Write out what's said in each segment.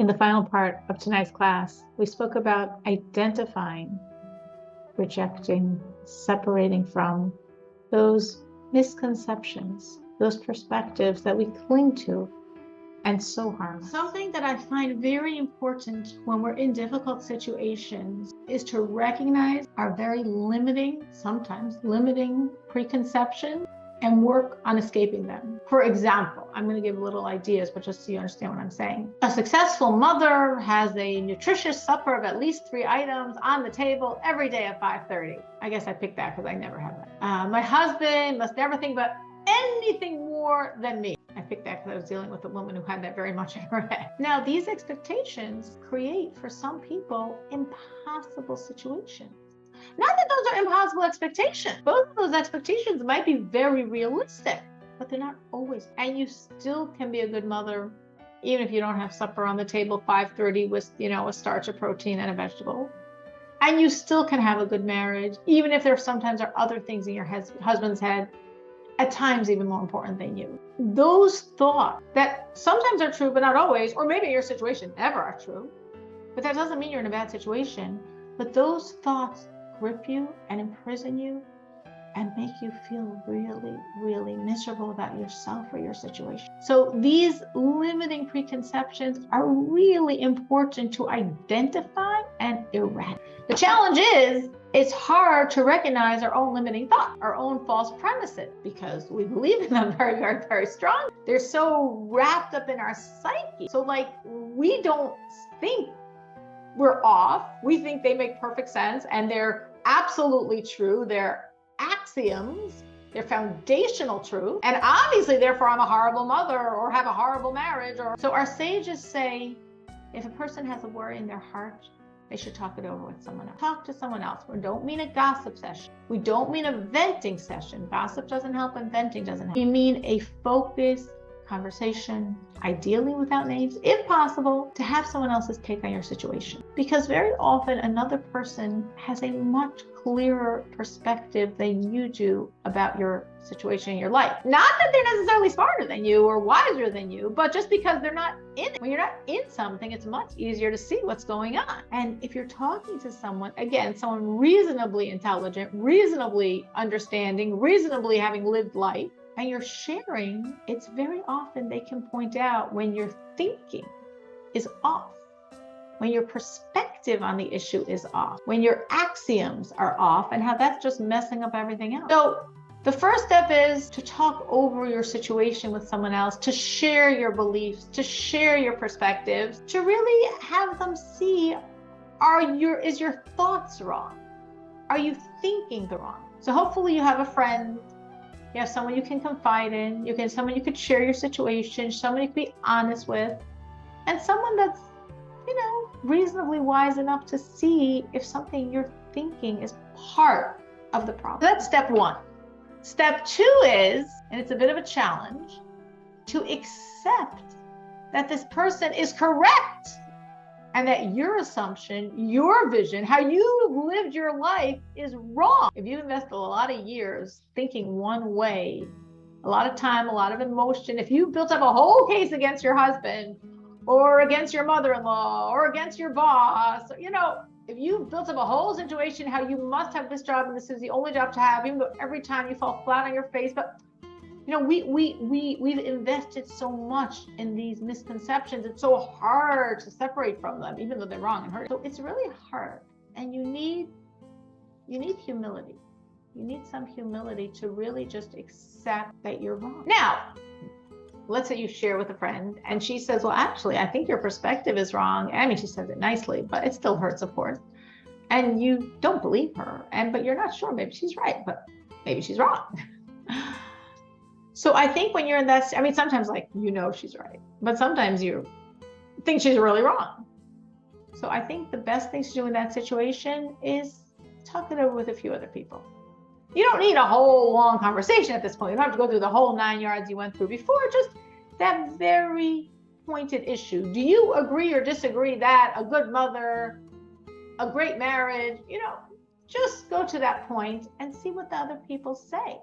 In the final part of tonight's class, we spoke about identifying, rejecting, separating from those misconceptions, those perspectives that we cling to and so harm us. Something that I find very important when we're in difficult situations is to recognize our very sometimes limiting preconceptions and work on escaping them. For example, I'm going to give little ideas, but just so you understand what I'm saying. A successful mother has a nutritious supper of at least 3 items on the table every day at 5:30. I guess I picked that because I never have that. My husband must never think about anything more than me. I picked that because I was dealing with a woman who had that very much in her head. Now, these expectations create for some people impossible situations. Not that those are impossible expectations. Both of those expectations might be very realistic, but they're not always. And you still can be a good mother, even if you don't have supper on the table 5:30 with, a starch, a protein, and a vegetable. And you still can have a good marriage, even if there sometimes are other things in your husband's head, at times even more important than you. Those thoughts that sometimes are true, but not always, or maybe in your situation never are true, but that doesn't mean you're in a bad situation. But those thoughts grip you and imprison you and make you feel really, really miserable about yourself or your situation. So these limiting preconceptions are really important to identify and eradicate. The challenge is, it's hard to recognize our own limiting thoughts, our own false premises, because we believe in them very, very, very strong. They're so wrapped up in our psyche. So we don't think we're off. We think they make perfect sense and they're absolutely true. They're axioms. They're foundational truth. And obviously, therefore, I'm a horrible mother or have a horrible marriage. So our sages say, if a person has a worry in their heart, they should talk it over with someone else. Talk to someone else. We don't mean a gossip session. We don't mean a venting session. Gossip doesn't help and venting doesn't help. We mean a focused conversation, ideally without names, if possible, to have someone else's take on your situation. Because very often another person has a much clearer perspective than you do about your situation in your life. Not that they're necessarily smarter than you or wiser than you, but just because they're not in it. When you're not in something, it's much easier to see what's going on. And if you're talking to someone, again, someone reasonably intelligent, reasonably understanding, reasonably having lived life, and you're sharing, it's very often they can point out when your thinking is off, when your perspective on the issue is off, when your axioms are off, and how that's just messing up everything else. So the first step is to talk over your situation with someone else, to share your beliefs, to share your perspectives, to really have them see, is your thoughts wrong? Are you thinking the wrong? So hopefully you have a friend, you have someone you can confide in, someone you could share your situation, someone you could be honest with, and someone that's, reasonably wise enough to see if something you're thinking is part of the problem. That's step 1. Step 2 is, and it's a bit of a challenge, to accept that this person is correct and that your assumption, your vision, how you've lived your life is wrong. If you invested a lot of years thinking one way, a lot of time, a lot of emotion, if you built up a whole case against your husband or against your mother-in-law or against your boss, if you built up a whole situation, how you must have this job and this is the only job to have, even though every time you fall flat on your face, but we've invested so much in these misconceptions. It's so hard to separate from them, even though they're wrong and hurt. So it's really hard. And you need humility. You need some humility to really just accept that you're wrong. Now, let's say you share with a friend and she says, well, actually, I think your perspective is wrong. I mean, she says it nicely, but it still hurts, of course. And you don't believe her. But you're not sure. Maybe she's right, but maybe she's wrong. So I think when you're in that, sometimes she's right, but sometimes you think she's really wrong. So I think the best thing to do in that situation is talk it over with a few other people. You don't need a whole long conversation at this point. You don't have to go through the whole 9 yards you went through before, just that very pointed issue. Do you agree or disagree that a good mother, a great marriage, just go to that point and see what the other people say.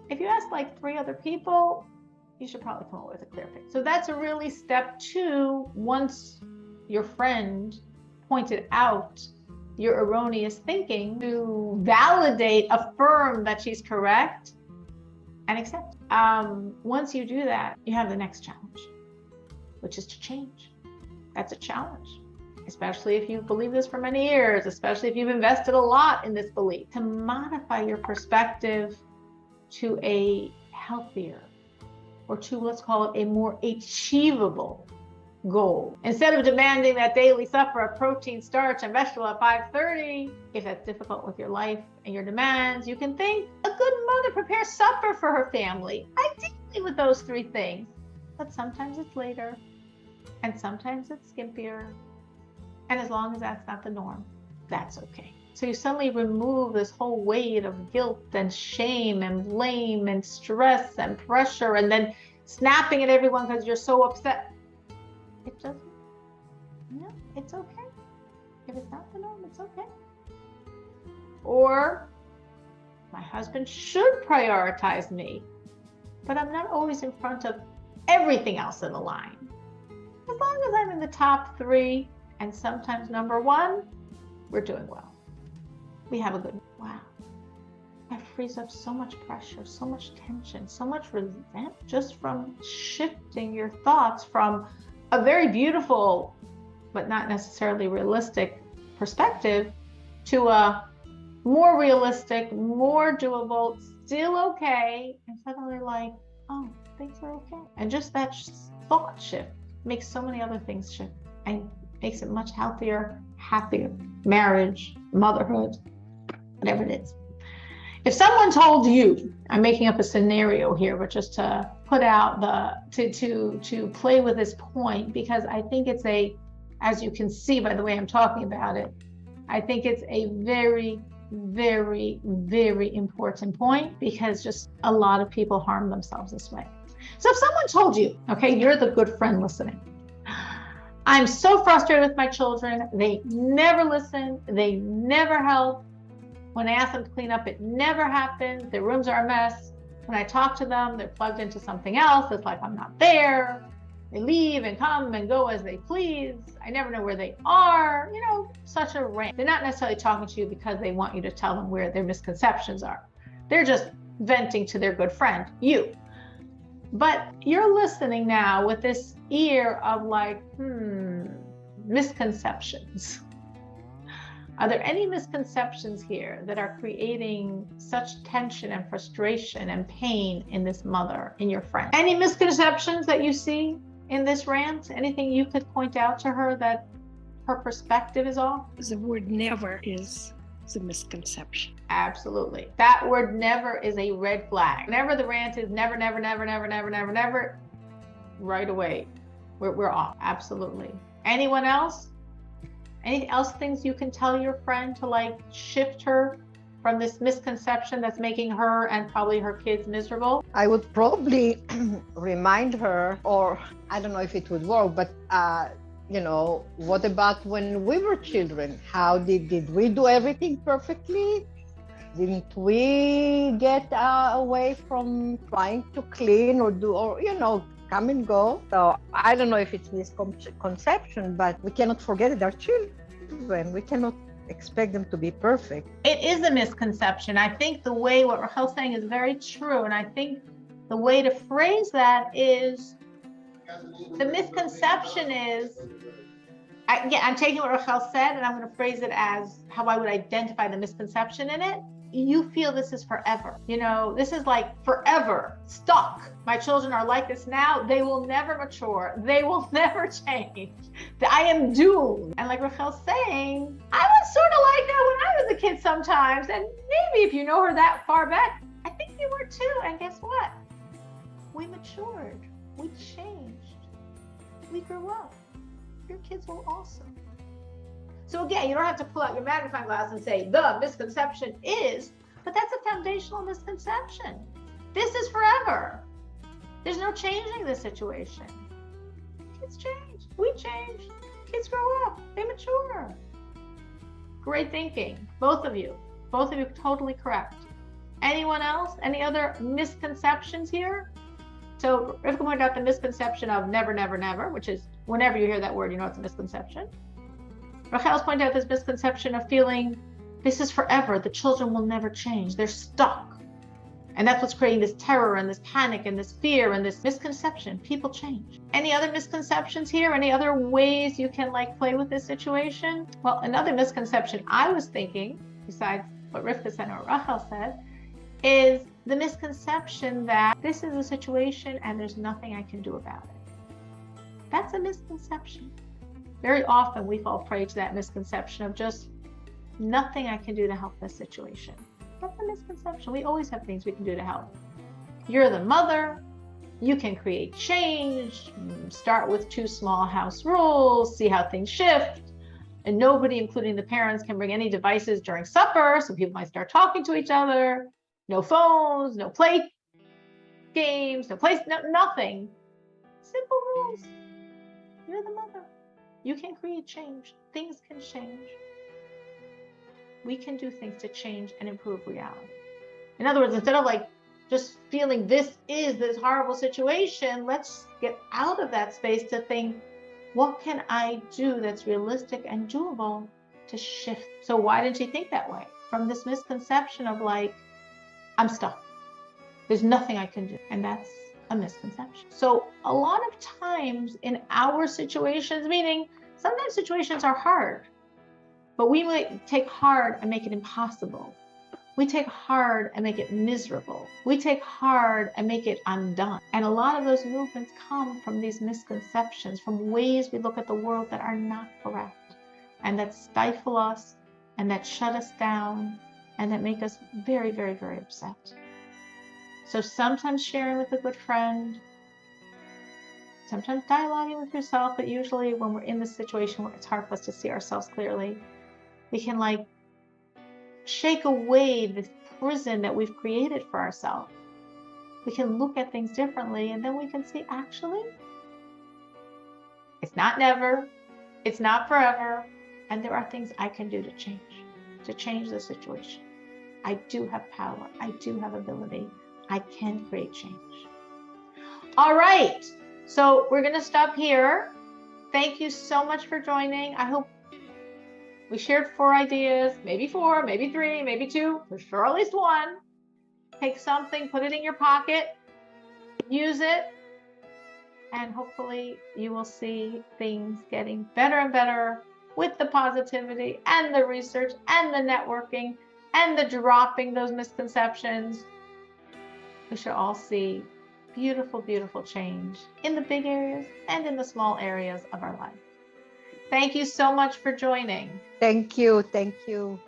If you ask 3 other people, you should probably come up with a clear picture. So that's really step 2. Once your friend pointed out your erroneous thinking, to validate, affirm that she's correct, and accept. Once you do that, you have the next challenge, which is to change. That's a challenge, especially if you've believed this for many years, especially if you've invested a lot in this belief, to modify your perspective to a healthier, or to, let's call it, a more achievable goal. Instead of demanding that daily supper of protein, starch, and vegetable at 5:30, if that's difficult with your life and your demands, you can think a good mother prepares supper for her family, ideally with those three things. But sometimes it's later, and sometimes it's skimpier. And as long as that's not the norm, that's okay. So you suddenly remove this whole weight of guilt and shame and blame and stress and pressure, and then snapping at everyone because you're so upset. It doesn't, no, it's okay. If it's not the norm, it's okay. Or, my husband should prioritize me, but I'm not always in front of everything else in the line. As long as I'm in the top 3, and sometimes number 1, we're doing well. We have a good, wow. That frees up so much pressure, so much tension, so much resentment, just from shifting your thoughts from a very beautiful, but not necessarily realistic perspective to a more realistic, more doable, still okay, and suddenly like, oh, things are okay. And just that thought shift makes so many other things shift, and makes it much healthier, happier marriage, motherhood, whatever it is. If someone told you, I'm making up a scenario here, but just to put out to play with this point, because I think it's as you can see by the way I'm talking about it, I think it's a very, very, very important point, because just a lot of people harm themselves this way. So if someone told you, okay, you're the good friend listening, I'm so frustrated with my children, they never listen, they never help. When I ask them to clean up, it never happens. Their rooms are a mess. When I talk to them, they're plugged into something else. It's like I'm not there. They leave and come and go as they please. I never know where they are. You know, such a rant. They're not necessarily talking to you because they want you to tell them where their misconceptions are. They're just venting to their good friend, you. But you're listening now with this ear of like, misconceptions. Are there any misconceptions here that are creating such tension and frustration and pain in this mother, in your friend? Any misconceptions that you see in this rant? Anything you could point out to her that her perspective is off? The word never is the misconception. Absolutely. That word never is a red flag. Whenever the rant is never, never, never, never, never, never, never, right away, we're off. Absolutely. Anyone else? Anything else, things you can tell your friend to like shift her from this misconception that's making her and probably her kids miserable? I would probably remind her, or I don't know if it would work, but what about when we were children? How did we do everything perfectly? Didn't we get away from trying to clean or come and go? So I don't know if it's misconception, but we cannot forget that they're children. We cannot expect them to be perfect. It is a misconception. I think the way what Rachel's saying is very true. And I think the way to phrase that is, the misconception is, I'm taking what Rachel said and I'm going to phrase it as how I would identify the misconception in it. You feel this is forever. This is like forever stuck. My children are like this now. They will never mature. They will never change. I am doomed. And like Rachel's saying, I was sort of like that when I was a kid sometimes. And maybe if you know her that far back, I think you were too. And guess what? We matured. We changed. We grew up. Your kids will also. So again, you don't have to pull out your magnifying glass and say, the misconception is, but that's a foundational misconception. This is forever. There's no changing this situation. Kids change. We change. Kids grow up. They mature. Great thinking. Both of you totally correct. Anyone else? Any other misconceptions here? So Rivka pointed out the misconception of never, never, never, which is Whenever you hear that word, you know it's a misconception. Rachel's pointed out this misconception of feeling this is forever. The children will never change. They're stuck. And that's what's creating this terror and this panic and this fear and this misconception. People change. Any other misconceptions here? Any other ways you can like play with this situation? Well, another misconception I was thinking, besides what Rivka said or Rachel said, is the misconception that this is a situation and there's nothing I can do about it. That's a misconception. Very often we fall prey to that misconception of just nothing I can do to help this situation. That's a misconception. We always have things we can do to help. You're the mother. You can create change. Start with 2 small house rules. See how things shift. And nobody, including the parents, can bring any devices during supper, so people might start talking to each other. No phones, no play games, nothing. Simple rules. You're the mother. You can create change. Things can change. We can do things to change and improve reality. In other words, instead of like just feeling this is this horrible situation, let's get out of that space to think, what can I do that's realistic and doable to shift? So why didn't she think that way? From this misconception of like, I'm stuck. There's nothing I can do. And that's a misconception. So a lot of times in our situations, meaning sometimes situations are hard, but we might take hard and make it impossible. We take hard and make it miserable. We take hard and make it undone. And a lot of those movements come from these misconceptions, from ways we look at the world that are not correct and that stifle us and that shut us down and that make us very, very, very upset. So sometimes sharing with a good friend, sometimes dialoguing with yourself, but usually when we're in this situation where it's hard for us to see ourselves clearly, we can like shake away this prison that we've created for ourselves. We can look at things differently, and then we can see, actually, it's not never, it's not forever, and there are things I can do to change the situation. I do have power. I do have ability. I can create change. All right, so we're going to stop here. Thank you so much for joining. I hope we shared 4 ideas, maybe 4, maybe 3, maybe 2, for sure at least 1. Take something, put it in your pocket, use it, and hopefully you will see things getting better and better with the positivity and the research and the networking and the dropping those misconceptions. We should all see beautiful, beautiful change in the big areas and in the small areas of our life. Thank you so much for joining. Thank you. Thank you.